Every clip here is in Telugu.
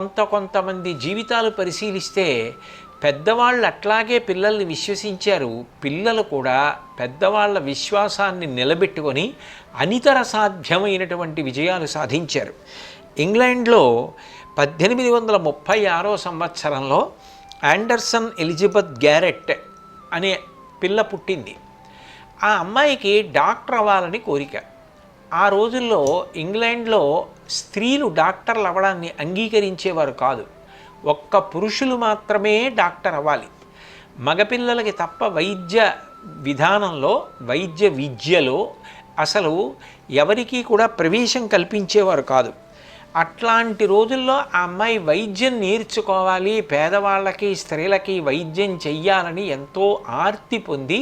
కొంతమంది జీవితాలు పరిశీలిస్తే పెద్దవాళ్ళు అట్లాగే పిల్లల్ని విశ్వసించారు. పిల్లలు కూడా పెద్దవాళ్ళ విశ్వాసాన్ని నిలబెట్టుకొని అనితర సాధ్యమైనటువంటి విజయాలు సాధించారు. ఇంగ్లాండ్లో 1836 సంవత్సరంలో ఆండర్సన్ ఎలిజబెత్ గ్యారెట్ అనే పిల్ల పుట్టింది. ఆ అమ్మాయికి డాక్టర్ అవ్వాలని కోరిక. ఆ రోజుల్లో ఇంగ్లాండ్లో స్త్రీలు డాక్టర్లు అవ్వడాన్ని అంగీకరించేవారు కాదు. ఒక్క పురుషులు మాత్రమే డాక్టర్ అవ్వాలి. మగపిల్లలకి తప్ప వైద్య విధానంలో, వైద్య విద్యలో అసలు ఎవరికీ కూడా ప్రవేశం కల్పించేవారు కాదు. అట్లాంటి రోజుల్లో ఆ అమ్మాయి వైద్యం నేర్చుకోవాలి, పేదవాళ్ళకి స్త్రీలకి వైద్యం చెయ్యాలని ఎంతో ఆర్తి పొంది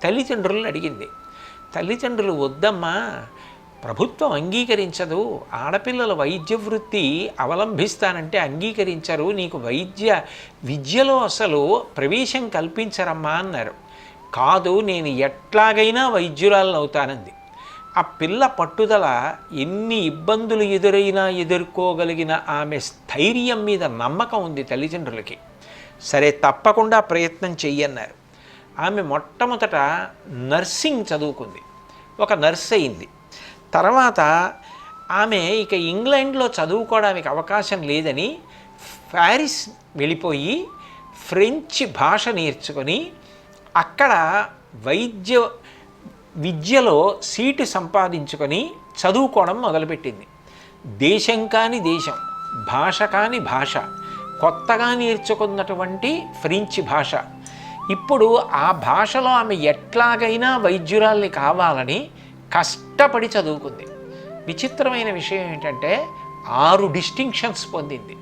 తల్లిదండ్రులను అడిగింది. తల్లిదండ్రులు వద్దమ్మా, ప్రభుత్వం అంగీకరించదు, ఆడపిల్లల వైద్య వృత్తి అవలంబిస్తానంటే అంగీకరించరు, నీకు వైద్య విద్యలో అసలు ప్రవేశం కల్పించరమ్మా అన్నారు. కాదు, నేను ఎట్లాగైనా వైద్యురాలను అవుతానంది. ఆ పిల్ల పట్టుదల, ఎన్ని ఇబ్బందులు ఎదురైనా ఎదుర్కోగలిగిన ఆమె స్థైర్యం మీద నమ్మకం ఉంది తల్లిదండ్రులకి. సరే, తప్పకుండా ప్రయత్నం చెయ్యన్నారు. ఆమె మొట్టమొదట నర్సింగ్ చదువుకుంది, ఒక నర్స్ అయింది. తర్వాత ఆమె ఇక ఇంగ్లాండ్లో చదువుకోవడానికి అవకాశం లేదని ప్యారిస్ వెళ్ళిపోయి ఫ్రెంచ్ భాష నేర్చుకొని అక్కడ వైద్య విద్యలో సీటు సంపాదించుకొని చదువుకోవడం మొదలుపెట్టింది. దేశం కాని దేశం, భాష కాని భాష, కొత్తగా నేర్చుకున్నటువంటి ఫ్రెంచ్ భాష. ఇప్పుడు ఆ భాషలో ఆమె ఎట్లాగైనా వైద్యురాల్ని కావాలని కష్టపడి చదువుకుంది. విచిత్రమైన విషయం ఏంటంటే 6 డిస్టింక్షన్స్ పొందింది.